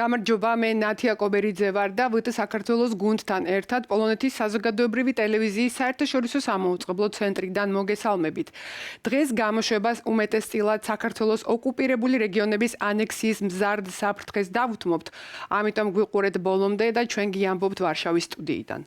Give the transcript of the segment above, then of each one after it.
გამარჯობა, მე ნათია კობერიძე ვარ და ვთ საქართველოს გუნდთან ერთად პოლონეთის საზოგადოებრივი ტელევიზიის საერთაშორისო სამაუწყებლო ცენტრიდან მოგესალმებით. დღეს გამოშვებას უმეტესწილად საქართველოს ოკუპირებული რეგიონების ანექსიის მზარდ საფრთხეს დავუთმობთ. ამიტომ გვიყურეთ ბოლომდე და ჩვენ გიამბობთ ვარშავის სტუდიიდან.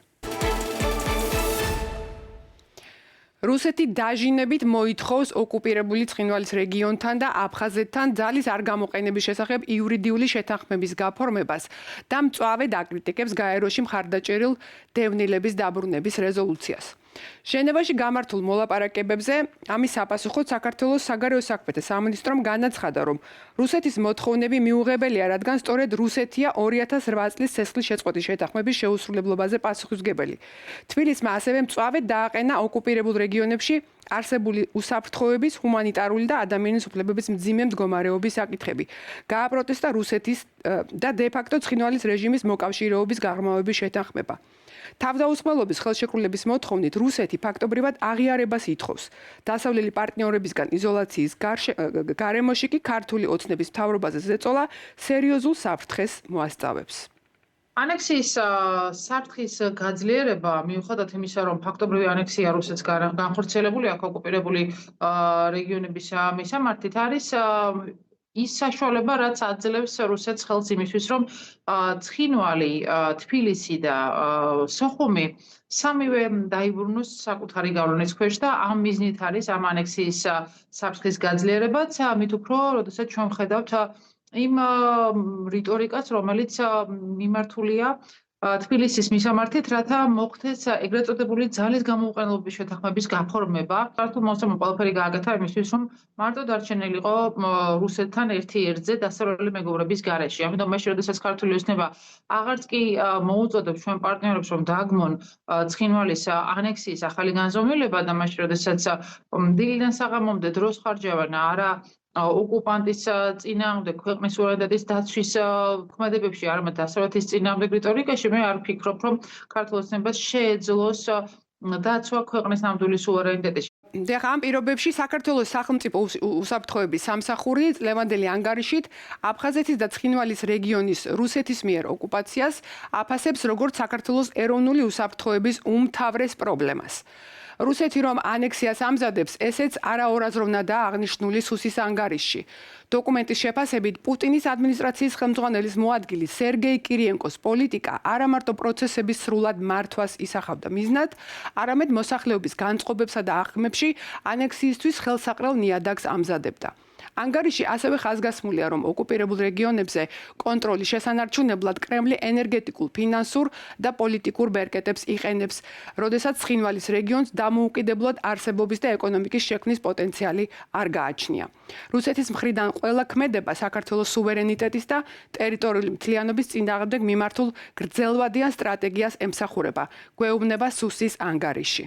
რუსეთი დაჟინებით მოითხოვს ოკუპირებული ცხინვალის რეგიონთან და აფხაზეთთან ძალის არ გამოყენების შესახებ იურიდიული შეთანხმების გაფორმებას და მწვავედ აკრიტიკებს გაეროში მხარდაჭერილ დევნილების დაბრუნების რეზოლუციას. ჟენევაში გამართულ მოლაპარაკებებზე ამის საპასუხოდ საქართველოს საგარეო საქმეთა სამინისტრომ განაცხადა, რომ რუსეთის მოთხოვნები მიუღებელია, რადგან სწორედ რუსეთია 2008 წლის ცეცხლის შეწყვეტის შეთანხმების შეუსრულებლობაზე პასუხისმგებელი. თბილისმა ასევე მწვავედ დააყენა ოკუპირებულ რეგიონებში არსებული უსაფრთხოების, ჰუმანიტარული და ადამიანის უფლებების მძიმე მდგომარეობის საკითხები. გააპროტესტა რუსეთის და დე-ფაქტო ცხინვალის რეჟიმის მოკავშირეობის გაღრმავების შეთანხმება. თავდაუსხმელობის ხელშეკრულების მოთხოვნით რუსეთი ფაქტობრივად აღიარებას ითხოვს. დასავლელი პარტნიორებისგან იზოლაციის გარემოში კი ქართული ოცნების მთავრობაზე ზეწოლა სერიოზულ საფრთხეს მოასწავებს. ანექსიის საფრთხის გაძლიერება მიუხედავად იმისა, რომ ფაქტობრივი ანექსია რუსეთს განხორციელებული აქვს ოკუპირებული რეგიონების მისამართით, არის ის საშუალება, რაც აძლევს რუსეთს ხელს იმისთვის, რომ ცხინვალი, თბილისი და სოხუმი სამივე დაიბრუნოს საკუთარი გავლენის ქვეშ და ამ მიზნით არის ამ ანექსიის საფრთხის გაძლიერებაც, ამით უფრო, როდესაც ჩვენ ვხედავთ იმ რიტორიკას, რომელიც მიმართულია თბილისის მისამართით, რათა მოხდეს ეგრეთ წოდებული ძალის გამოუყენებლობის შეთანხმების გაფორმება. ქართულ მოსამართლომ ყველაფერი გააკეთა იმისთვის, რომ მარტო დარჩენილიყო რუსეთთან ერთი ერთზე დასავლელი მეგობრების გარეშე. ამიტომ მაშინ, როდესაც ქართული ოცნება აღარც კი მოუწოდებს ჩვენ პარტნიორებს, რომ დააგმონ ცხინვალის ანექსიის ახალი განზომილება და მაშინ, როდესაც დილიდან საღამომდე დროს ხარჯავენ არა ოკუპანტის წინააღმდეგ ქვეყნის სუვერენიტეტის დაცვის ქმედებებში, არამედ დასავლეთის წინააღმდეგ რიტორიკაში, მე არ ვფიქრობ, რომ ქართულ ოცნებას შეეძლოს დაცვა ქვეყნის ნამდვილი სუვერენიტეტის. ამ პირობებში საქართველოს სახელმწიფო უსაფრთხოების სამსახური ლევანდელი ანგარიშით აფხაზეთის და ცხინვალის რეგიონის რუსეთის მიერ ოკუპაციას აფასებს როგორც საქართველოს ეროვნული უსაფრთხოების უმთავრეს პრობლემას. რუსეთი რომ ანექსიას ამზადებს, ესეც არაორაზროვნადაა აღნიშნული სუსის ანგარიშში. დოკუმენტის შეფასებით პუტინის ადმინისტრაციის ხელმძღვანელის მოადგილი სერგეი კირიენკოს პოლიტიკა არა მარტო პროცესების სრულად მართვას ისახავდა მიზნად, არამედ მოსახლეობის განწყობებსა და აღქმებში ანექსიისთვის ხელსაყრელ ნიადაგს ამზადებდა. ანგარიში ასევე ხაზგასმულია, რომ ოკუპირებულ რეგიონებზე კონტროლის შესანარჩუნებლად კრემლი ენერგეტიკულ, ფინანსურ და პოლიტიკურ ბერკეტებს იყენებს, როდესაც ცხინვალის რეგიონს დამოუკიდებლად არსებობის და ეკონომიკის შექმნის პოტენციალი არ გააჩნია. რუსეთის მხრიდან ყველა ქმედება საქართველოს სუვერენიტეტის და ტერიტორიული მთლიანობის წინააღმდეგ მიმართულ გრძელვადიან სტრატეგიას ემსახურება, გვეუბნება სუსის ანგარიში.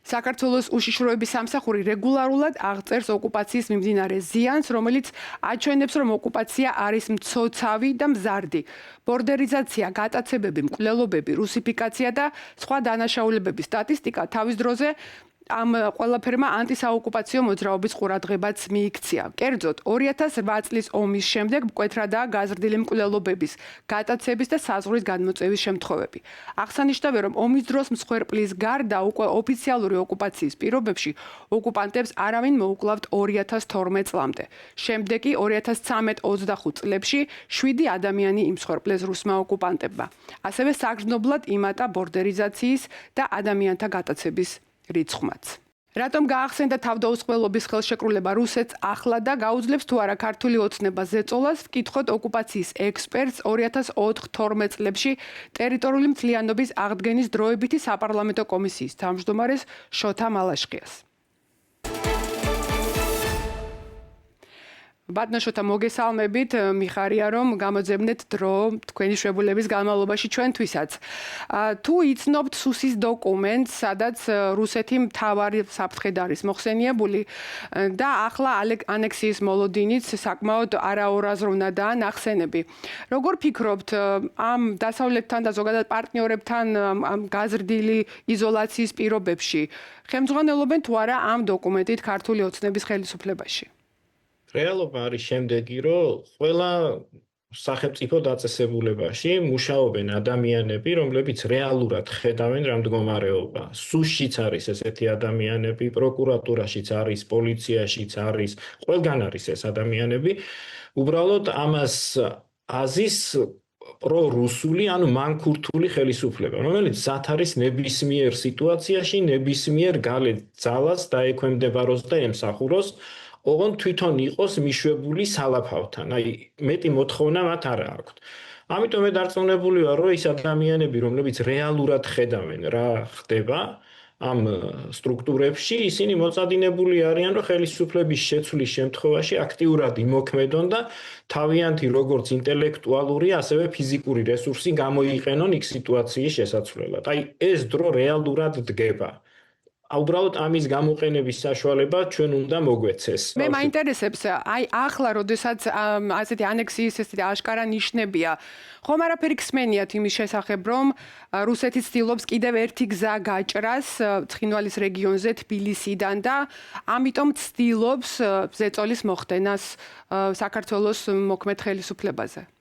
საქართველოს უშიშროების სამსახური რეგულარულად აღწერს ოკუპაციის მიმდინარე ზიანს, რომელიც აჩვენებს, რომ ოკუპაცია არის მცოცავი და მზარდი. ბორდერიზაცია, გატაცებები, მკვლელობები, რუსიფიკაცია და სხვა დანაშაულებების სტატისტიკა თავის დროზე ამ ყველაფერმა ანტისაოკუპაციო მოძრაობის ყურადღებაც მიიქცია. კერძოდ, 2008 წლის ომის შემდეგ მკვეთრადაა გაზრდილი მკვლელობების, გატაცების და საზღვრის გადმოწევის შემთხვევები. აღსანიშნავია, რომ ომის დროს მსხვერპლის გარდა უკვე ოფიციალური ოკუპაციის პირობებში ოკუპანტებს არავინ მოუკლავთ 2012 წლამდე. შემდეგ კი 2013-25 წლებში 7 ადამიანი იმსხვერპლეს რუსმა ოკუპანტებმა. ასევე საგრძნობლად იმატა ბორდერიზაციის და ადამიანთა გატაცების რიცხვმაც. რატომ გაახსენდა თავდაუსხმელობის ხელშეკრულება რუსეთს ახლა და გაუძლებს თუ არა ქართული ოცნება ზეწოლას, ვკითხოთ ოკუპაციის ექსპერტს 2004-12 წლებში ტერიტორიული მთლიანობის აღდგენის დროებითი საპარლამენტო კომისიის თავმჯდომარეს შოთა მალაშხიას. ბატონო შოთა, მოგესალმებით, მიხარია რომ გამოძებნეთ დრო თქვენი შვებულების განმავლობაში ჩვენთვისაც. თუ იცნობთ სუსის დოკუმენტს, სადაც რუსეთი მთავარი საფრთხედ არის მოხსენიებული და ახლა ანექსიის მოლოდინიც საკმაოდ არაორაზროვნადაა ნახსენები. როგორ ფიქრობთ, ამ დასავლეთთან და ზოგადად პარტნიორებთან ამ გაზრდილი იზოლაციის პირობებში ხელმძღვანელობენ თუ არა ამ დოკუმენტით ქართული ოცნების ხელისუფლებაში? რეალობა არის შემდეგი, რომ ყველა სახელმწიფო დაწესებულებაში მუშაობენ ადამიანები, რომლებიც რეალურად ხედავენ რა მდგომარეობა. სუშიც არის ესეთი ადამიანები, პროკურატურაშიც არის, პოლიციაშიც არის, ყველგან არის ეს ადამიანები. უბრალოდ ამას აზის პრორუსული, ანუ მანქურთული ხელისუფლება, რომელიც ზათ არის ნებისმიერ სიტუაციაში, ნებისმიერ გალეთ ძალას დაექვემდებაროს და ემსახუროს, ოღონდ თვითონ იყოს მიშვებული სალაფავთან. აი, მეტი მოთხოვნა მათ არ აქვთ. ამიტომ მე დარწმუნებული ვარ, რომ ის ადამიანები, რომლებიც რეალურად ხედავენ რა ხდება ამ სტრუქტურებში, ისინი მოწადინებული არიან, რომ ხელისუფლების შეცვლის შემთხვევაში აქტიურად იმოქმედონ და თავიანთი როგორც ინტელექტუალური, ასევე ფიზიკური რესურსი გამოიყენონ იქ სიტუაციის შესაცვლელად. აი, ეს დრო რეალურად დგება. უბრალოდ ამის გამოყენების საშუალება ჩვენ უნდა მოგვეცეს. მე მაინტერესებს, აი ახლა, როდესაც ასეთი ანექსიის ესეთი აშკარა ნიშნებია, ხომ არაფერი ხსმენიათ იმის შესახებ, რომ რუსეთი ცდილობს კიდევ ერთი გზა გაჭრას ცხინვალის რეგიონზე თბილისიდან და ამიტომ ცდილობს ზეწოლის მოხდენას საქართველოს მოქმედ ხელისუფლებაზე.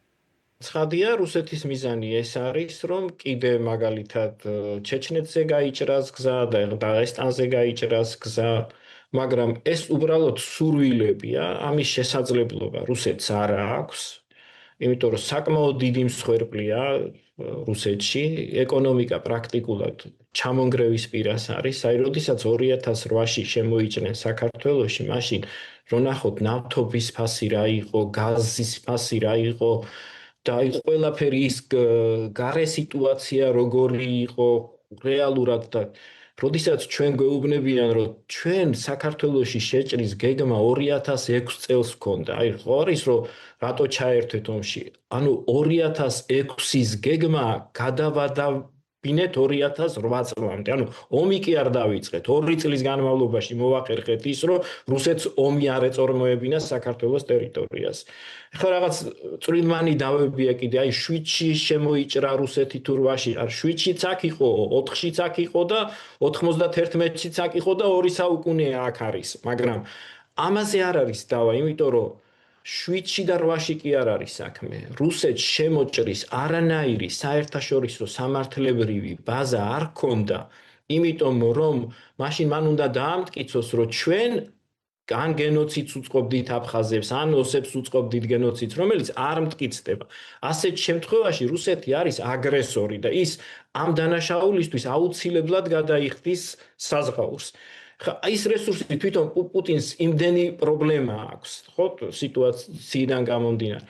ცხადია, რუსეთის მიზანი ეს არის, რომ კიდე მაგალითად ჩეჩნეთზე გაიჭრას გზა და დაღესტანზე გაიჭრას გზა, მაგრამ ეს უბრალოდ სურვილებია, ამის შესაძლებლობა რუსეთს არ აქვს, იმიტომ რომ საკმაოდ დიდი მსხვერპლია რუსეთში, ეკონომიკა პრაქტიკულად ჩამონგრევის პირას არის, აი როდესაც 2008-ში შემოიჭრნენ საქართველოში, მაშინ რო ნახოთ ნავთობის ფასი რა იყო, გაზის ფასი რა იყო და აი ყველაფერი ის გარე სიტუაცია როგორი იყო რეალურად და როდესაც ჩვენ გვეუბნებიან რომ ჩვენ საქართველოში შეჭრის გეგმა 2006 წელს ჰქონდა აი ხო არის რომ რატო ჩაერთვეთ ომში ანუ 2006-ის გეგმა გადავადავინეთ 2008 წლამდე ანუ ომი კი არ დავიწყეთ 2 წლის განმავლობაში მოვახერხეთ ის რომ რუსეთს ომი არ ეწარმოებინა საქართველოს ტერიტორიას ხო რაღაც წვრილმანი დავებია კიდე აი 7-ში შემოიჭრა რუსეთი თურვაში არ 7-შიც აქ იყო 4-შიც აქ იყო და 91-შიც აქ იყო და 2 საუკუნეა აქ არის მაგრამ ამაზე არ არის დავა იმიტომ რომ 7-ში და 8-ში კი არ არის საქმე რუსეთს შემოჭრის არანაირი საერთაშორისო სამართლებრივი ბაზა არ ქონდა იმიტომ რომ მაშინ მან უნდა დაამტკიცოს რომ ჩვენ ან გენოციდს უწყობდით აფხაზებს, ან ოსებს უწყობდით გენოციდს, რომელიც არ მტკიცდება. ასეთ შემთხვევაში რუსეთი არის აგრესორი და ის ამ დანაშაულისთვის აუცილებლად გადაიხდის საზღაურს. ის რესურსი თვითონ პუტინს იმდენი პრობლემა აქვს, ხო, სიტუაციიდან გამომდინარე.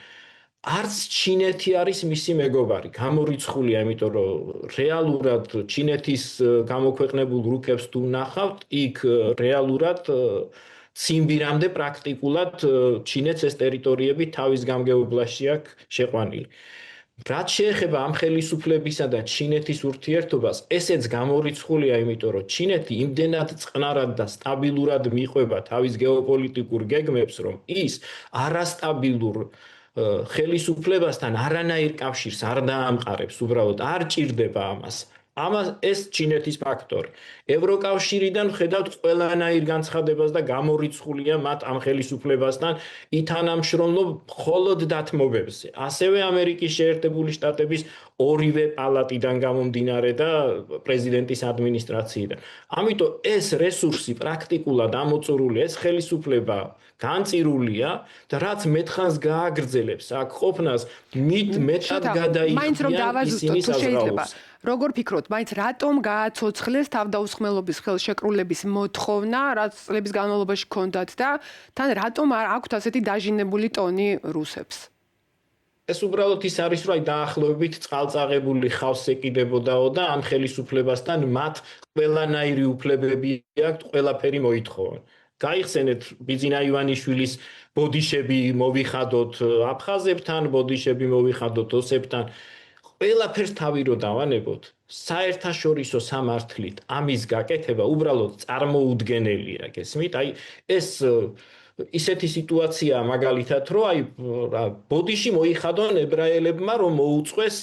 არც ჩინეთი არის მისი მეგობარი, გამორიცხულია, იმიტომ რომ რეალურად ჩინეთის გამოქვეყნებულ რუკებს თუ ნახავთ, იქ რეალურად ციმბირამდე პრაქტიკულად ჩინეთს ეს ტერიტორიები თავის გამგეობლაში აქვს შეყვანილი. რაც შეეხება ამ ხელისუფლებისა და ჩინეთის ურთიერთობას, ესეც გამორიცხულია, იმიტომ რომ ჩინეთი იმდენად წყნარად და სტაბილურად მიყვება თავის გეოპოლიტიკურ გეგმებს, რომ ის არასტაბილურ ხელისუფლებასთან არანაირ კავშირს არ დაამყარებს, უბრალოდ არ ჭირდება ამას. ამას ეს ჩინეთის ფაქტორი. ევროკავშირიდან ხედავთ ყველანაირ განცხადებას და გამორიცხულია მათ ამ ხელისუფლებასთან ითანამშრომლო მხოლოდ დათმობებზე. ასევე ამერიკის შეერთებული შტატების ორივე პალატიდან გამომდინარე და პრეზიდენტის ადმინისტრაციიდან. ამიტომ ეს რესურსი პრაქტიკულად ამოწურული, ეს ხელისუფლება განწირულია და რაც მეტხანს გააგრძელებს აქ ყოფნას, მით მეტად გადაიხდიან ისინი საზღაურს. როგორ ფიქრობთ, მაინც რატომ გააცოცხლეს თავდაუსხმელობის ხელშეკრულების მოთხოვნა, რაც წლების განმავლობაში ჰქონდათ და თან რატომ არ აქვთ ასეთი დაჟინებული ტონი რუსებს? ეს უბრალოდ ის არის, რომ აი დაახლოებით წყალწაღებული ხავს ეკიდებოდაო და ამ ხელისუფლებასთან მათ ყველანაირი უფლებები აქვთ, ყველაფერი მოითხოვონ. გაიხსენეთ ბიძინა ივანიშვილის ბოდიშები მოვიხადოთ აფხაზებთან, ბოდიშები მოვიხადოთ ოსებთან. ყველაფერს თავი რო დავანებოთ, საერთაშორისო სამართლით ამის გაკეთება უბრალოდ წარმოუდგენელია, გესმით? აი ეს ისეთი სიტუაცია მაგალითად, რომ აი ბოდიში მოიხადონ ებრაელებმა, რომ მოუწყვეს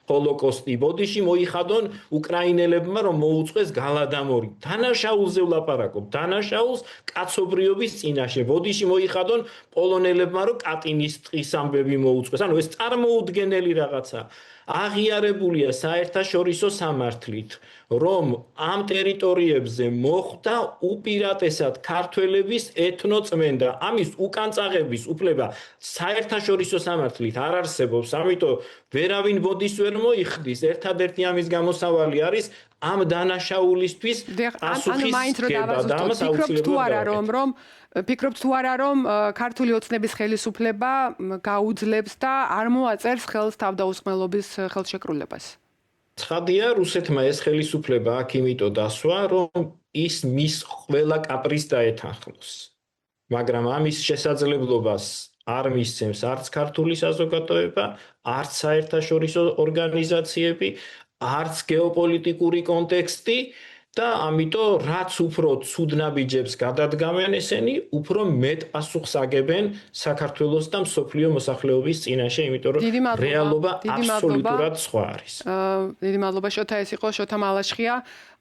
ჰოლოკოსტი. ბოდიში მოიხადონ უკრაინელებმა, რომ მოუწყვეს გალადამორი. დანაშაულზე ვლაპარაკობ, დანაშაულს კაცობრიობის წინაშე. ბოდიში მოიხადონ პოლონელებმა, რომ კატინის ტყის ამბები მოუწყვეს. ანუ ეს წარმოუდგენელი რაღაცა. აღიარებულია საერთაშორისო სამართლით, რომ ამ ტერიტორიებზე მოხდა უპირატესად ქართველების ეთნოწმენდა. ამის უკან წაღების უფლება საერთაშორისო სამართლით არ არსებობს, ამიტომ ვერავინ ბოდის ვერ მოიხდის. ერთადერთი ამის გამოსავალი არის ამ დანაშაულისთვის პასუხის გება და ამას აუცილებლად ფიქრობთ თუ არა რომ ქართული ოცნების ხელისუფლება გაუძლებს და არ მოაწერს ხელს თავდაუსხმელობის ხელშეკრულებას? ცხადია, რუსეთმა ეს ხელისუფლება აქ იმიტომ დასვა, რომ ის მის ყველა კაპრიზს დაეთანხმოს. მაგრამ ამის შესაძლებლობას არ მისცემს არც ქართული საზოგადოება, არც საერთაშორისო ორგანიზაციები, არც გეოპოლიტიკური კონტექსტი და ამიტომ რაც უფრო ცუდნაბიჯებს გადადგამენ ესენი, უფრო მეტ პასუხს აგებენ საქართველოს და მსოფლიო მოსახლეობის წინაშე, იმიტომ რომ რეალობა აბსოლუტურად სხვა არის. დიდი მადლობა შოთა, ეს იყო შოთა მალაშხია,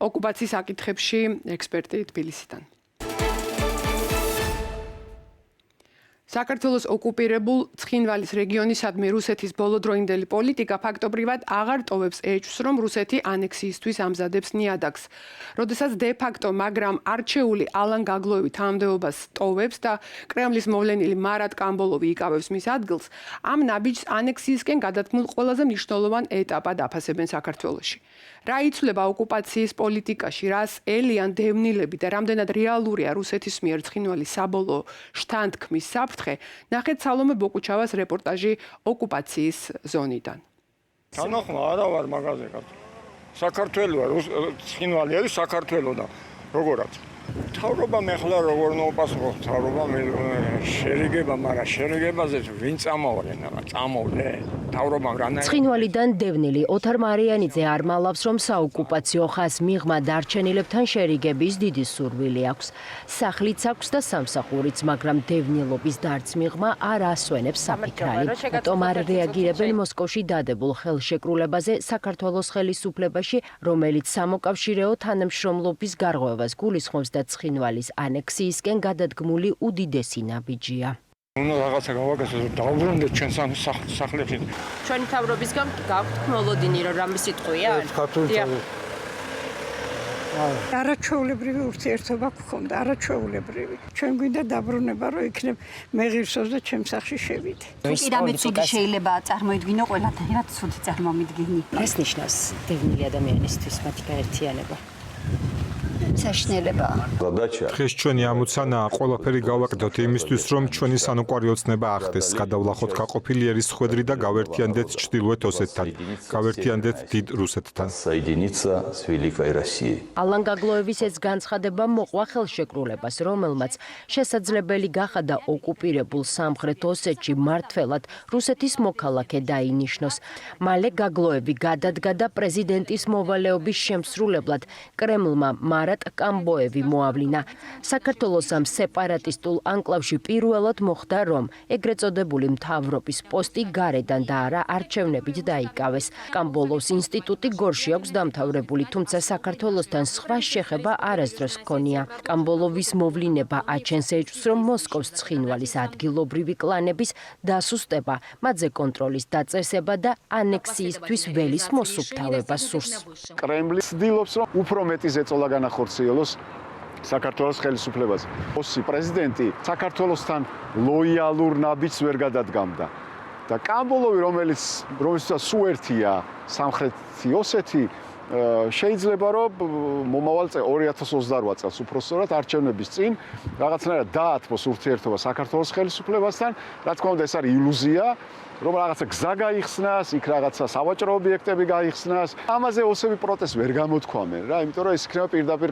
ოკუპაციის საკითხებში ექსპერტი თბილისიდან. საქართველოს ოკუპირებულ ცხინვალის რეგიონისადმი რუსეთის ბოლოდროინდელი პოლიტიკა ფაქტობრივად აღარ ტოვებს ეჭვს, რომ რუსეთი ანექსიისთვის ამზადებს ნიადაგს. როდესაც დე-ფაქტო, მაგრამ არჩეული ალან გაგლოევი თანამდებობას ტოვებს და კრემლის მოვლენილი მარატ კამბოლოვი იკავებს მის ადგილს, ამ ნაბიჯს ანექსიისკენ გადათმულ ყველაზე მნიშვნელოვან ეტაპად აფასებენ საქართველოში. რა იცვლება ოკუპაციის პოლიტიკაში, რას ელიან დევნილები და რამდენად რეალურია რუსეთის მიერ ცხინვალის საბოლოო შთანთქმის საფრთხე, ნახეთ სალომე ბოკუჩავას რეპორტაჟი ოკუპაციის ზონიდან. თანახმა არა ვარ მაღაზე კაცო. საქართველოა, ცხინვალი არის საქართველო და როგორაც. თავრობა მეხლა როგორ ნოპასუხო, თავრობა შერიგება, მაგრამ შერიგებაზე ვინ წამოვლენ, წამოვლე. თავრობამ რა ნაირად ცხინვალიდან დევნილი ოთარ მარიანიძე არ მალავს, რომ საოკუპაციო ხაზ მიღმა დარჩენილებთან შერიგების დიდი სურვილი აქვს. სახლიც აქვს და სამსახურიც, მაგრამ დევნილობის დარც მიღმა არ ასვენებს საფიქრალი. რატომ არ რეაგირებენ მოსკოვში დადებულ ხელშეკრულებაზე საქართველოს ხელისუფლებაში, რომელიც სამოკავშირეო თანამშრომლობის გარღვევას გულისხმობს და ცხინვალის ანექსიისკენ გადადგმული უდიდესი ნაბიჯია. უნდა რაღაცა გავაკეთოთ, დავბრუნდეთ ჩვენ სახლებში. ჩვენი თავრობისგან გაქვთ მოლოდინი, რომ რამე სიტყვია? არაჩვეულებრივი ურთიერთობა გქონდა, არაჩვეულებრივი. ჩვენ გვინდა დაბრუნება, რომ იქნებ მეღირსოს და ჩემს სახლში შევიდე. პირამედ ცუდი შეიძლება წარმოიდგინო ყველათაირად ცუდი წარმომიდგენი. ეს ნიშნავს დევნილი ადამიანისთვის მათი გაერთიანება. საშინელება. დღეს ჩვენი ამოცანაა ყველაფერი გავაკეთოთ იმისთვის, რომ ჩვენი სანუკვარი ოცნება ახდეს, გადავლახოთ გაყოფილიერი სხვედრი და გავერთიანდეთ ჩრდილოეთ ოსეთთან, გავერთიანდეთ დიდ რუსეთთან. ალან გაგლოევის ეს განცხადება მოყვა ხელშეკრულებას, რომელმაც შესაძლებელი გახადა ოკუპირებულ სამხრეთ ოსეთში მმართველად რუსეთის მოქალაქე დაინიშნოს. მალე გაგლოევი გადადგა და პრეზიდენტის მოვალეობის შემსრულებლად კრემლმა მარატ კამბოევი მოავლინა. საქართველოს ამ სეპარატისტულ ანკლავში პირველად მოხდა, რომ ეგრეთ წოდებული მთავრობის პოსტი გარედან და არა არჩევნებით დაიკავეს. კამბოლოს ინსტიტუტი გორში აქვს დამთავრებული, თუმცა საქართველოსთან სხვა შეხება არასდროს ჰქონია. კამბოლოვის მოვლინება აჩენს ეჭვს, რომ მოსკოვს ცხინვალის ადგილობრივი კლანების დასუსტება, მათზე კონტროლის დაწესება და ანექსიისთვის ველის მოსუფთავება სურს. კრემლი ცდილობს, რომ უფრო მეტი ზეწოლა განახორციელოს საქართველოს ხელისუფლებაზე. ოსი პრეზიდენტი საქართველოსთან ლოიალურ ნაბიჯს ვერ გადადგამდა. და კამბოლოვი, რომელსაც სულ ერთია სამხრეთი ოსეთი, შეიძლება რომ მომავალ 2028 წელს უпростоრად არჩევნების წინ რაღაცნაირად დაათმოს ურთიერთობა საქართველოს ხელისუფლებასთან. რა თქმა უნდა, ეს არის ილუზია, რომ რაღაცა გზა გაიხსნას, იქ რაღაცა სავაჭრო ობიექტები გაიხსნას. ამაზე ოსები პროტესტს ვერ გამოთქვამენ რა, იმიტომ რომ ეს იქნება პირდაპირ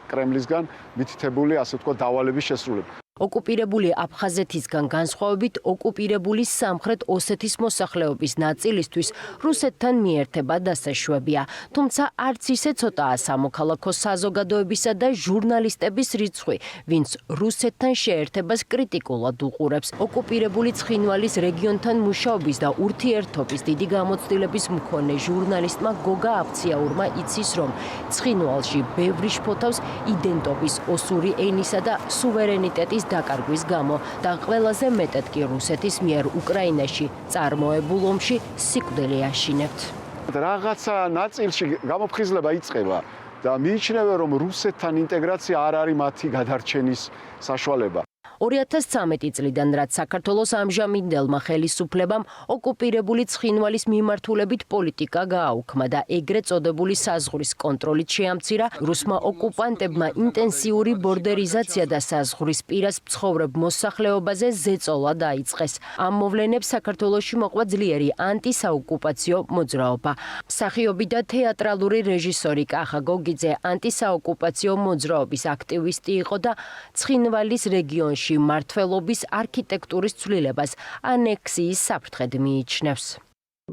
კრემლისგან მითითებული, ასე ვთქვათ, დავალების შესრულება. ოკუპირებული აფხაზეთისგან განსხვავებით ოკუპირებული სამხრეთ ოსეთის მოსახლეობის ნაწილისთვის რუსეთთან მიერთება დასაშვებია. თუმცა არც ისე ცოტაა სამოქალაქო საზოგადოებისა და ჟურნალისტების რიცხვი, ვინც რუსეთთან შეერთებას კრიტიკულად უყურებს. ოკუპირებული ცხინვალის რეგიონთან მუშაობის და ურთიერთობის დიდი გამოცდილების მქონე ჟურნალისტმა გოგა აფციაურმა იცის, რომ ცხინვალში ბევრი შფოთავს იდენტობის, ოსური ენისა და სუვერენიტეტის დაკარგვის გამო და ყველაზე მეტად კი რუსეთის მიერ უკრაინაში წარმოებულ ომში სიკვდილი აშინებთ. რაღაცა ნაწილში გამოფხიზლება იწყება და მიიჩნევენ, რომ რუსეთთან ინტეგრაცია არ არის მათი გადარჩენის საშუალება. 2013 წლიდან, რაც საქართველოს ამჟამინდელმა ხელისუფლებამ ოკუპირებული ცხინვალის მიმართულებით პოლიტიკა გააუქმა და ეგრეთ წოდებული საზღვრის კონტროლით შეამცირა, რუსმა ოკუპანტებმა ინტენსიური ბორდერიზაცია და საზღვრის პირას მცხოვრებ მოსახლეობაზე ზეწოლა დაიწყეს. ამ მოვლენებს საქართველოში მოყვა ძლიერი ანტისაოკუპაციო მოძრაობა. მსახიობი და თეატრალური რეჟისორი კახა გოგიძე ანტისაოკუპაციო მოძრაობის აქტივისტი იყო და ცხინვალის რეგიონში მართლობის არქიტექტურის ცვლილებას ანექსიის საფრთხედ მიიჩნევს.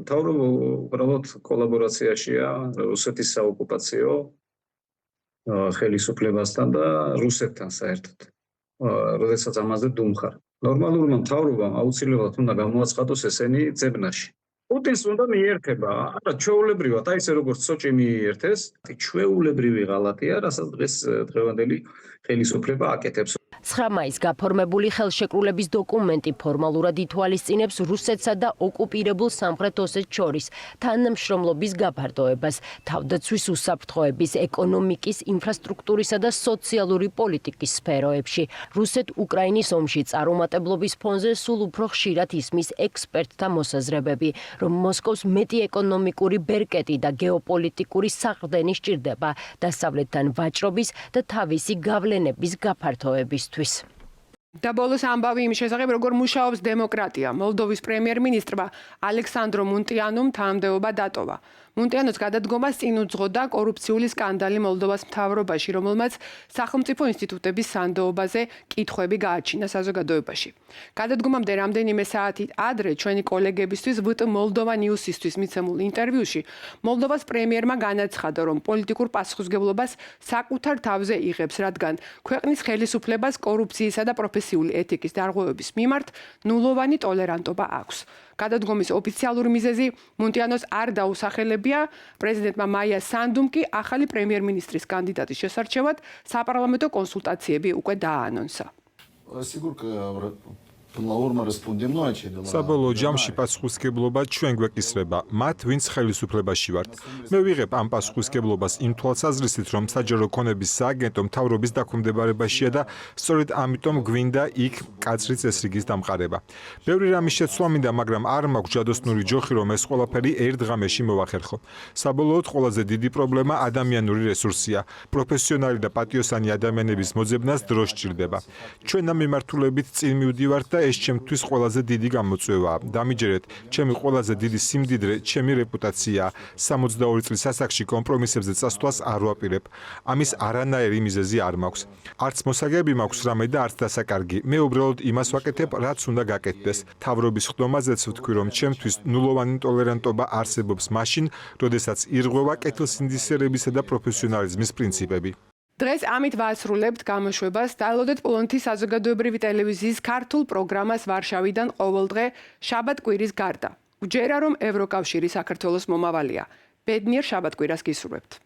მთავრობა უბრალოდ კოლაბორაციაშია რუსეთის საოკუპაციო ხელისუფლებასთან და რუსეთთან საერთოდ. როდესაც ამაზე დუმხარ. ნორმალურმა მთავრობამ აუცილებლად უნდა გამოაცხადოს ესენი ძებნაში. პუტინს უნდა მიერთება, არა ჩვეულებრივად, აი ესე როგორც სოჭი მიერთეს, ჩვეულებრივი ღალატია, რასაც დღევანდელი ხელისუფლება აკეთებს. 9 მაისს გაფორმებული ხელშეკრულების დოკუმენტი ფორმალურად ითვალისწინებს რუსეთსა და ოკუპირებულ სამხრეთ ოსეთს შორის თანამშრომლობის გაფართოებას, თავდაცვის უსაფრთხოების, ეკონომიკის, ინფრასტრუქტურისა და სოციალური პოლიტიკის სფეროებში. რუსეთ-უკრაინის ომში წარუმატებლობის ფონზე სულ უფრო ხშირად ისმის ექსპერტთა მოსაზრებები, რომ მოსკოვს მეტი ეკონომიკური ბერკეტი და გეოპოლიტიკური საყრდენი სჭირდება დასავლეთთან ვაჭრობის და თავისი გავლენების გაფართოებისთვის. და ბოლოს ამბავი იმის შესახებ, როგორ მუშაობს დემოკრატია. მოლდოვის პრემიერ-მინისტრმა ალექსანდრო მუნტიანუმ თანამდებობა დატოვა. მუნტიანოს გადადგომას წინ უძღოდა კორუფციული სკანდალი მოლდოვას მთავრობაში, რომელმაც სახელმწიფო ინსტიტუტების სანდოობაზე კითხვები გააჩინა საზოგადოებაში. გადადგომამდე რამდენიმე საათით ადრე ჩვენი კოლეგებისთვის ვტ მოლდოვა ნიუსისთვის მიცემულ ინტერვიუში მოლდოვას პრემიერმა განაცხადა, რომ პოლიტიკურ პასუხისმგებლობას საკუთარ თავზე იღებს, რადგან ქვეყნის ხელისუფლებას კორუფციისა და პროფესიული ეთიკის დარღვევების მიმართ ნულოვანი ტოლერანტობა აქვს. გადადგომის ოფიციალური მიზეზი მუნტიანოს არ დაუსახელებია. პრეზიდენტმა მაია სანდუმ კი ახალი პრემიერ-მინისტრის კანდიდატის შესარჩევად საპარლამენტო კონსულტაციები უკვე დააანონსა. საბოლოო ჯამში პასუხისმგებლობა ჩვენ გვეკისრება, მათ ვინც ხელისუფლებაში ვართ. მე ვიღებ ამ პასუხისმგებლობას იმ თვალსაზრისით, რომ საჯარო ქონების სააგენტო მთავრობის დაქვემდებარებაშია და სწორედ ამიტომ გვინდა იქ კაცრი წესრიგის დამყარება. ბევრი რამის შეცვლა მინდა, მაგრამ არ მაქვს ჯადოსნური ჯოხი, რომ ეს ყველაფერი ერთ ღამეში მოვახერხო. საბოლოოდ ყველაზე დიდი პრობლემა ადამიანური რესურსია. პროფესიონალი და პატიოსანი ადამიანების მოძებნას დრო სჭირდება. ჩვენ ამ მიმართულებით წინ მივდივართ და ეს ჩემთვის ყველაზე დიდი გამოწვევაა. დამიჯერეთ, ჩემი ყველაზე დიდი სიმდიდრე, ჩემი რეპუტაციაა. 62 წლის ასაკში კომპრომისებზე წასვლას არ ვაპირებ. ამის არანაირი მიზეზი არ მაქვს. არც მოსაგები მაქვს რამე და არც დასაკარგი. მე უბრალოდ იმას ვაკეთებ, რაც უნდა გაკეთდეს. თავრობის ხდომაზეც ვთქვი, რომ ჩემთვის ნულოვანი ტოლერანტობა არსებობს მაშინ, როდესაც ირღვევა კეთილსინდისერებისა და პროფესიონალიზმის პრინციპები. დღეს ამით ვასრულებთ გამოშვებას. დაელოდეთ პოლონეთის საზოგადოებრივი ტელევიზიის ქართულ პროგრამას ვარშავიდან ყოველდღე შაბათ-კვირის გარდა. ვჯერა, რომ ევროკავშირი საქართველოს მომავალია. ბედნიერ შაბათ-კვირას გისურვებთ.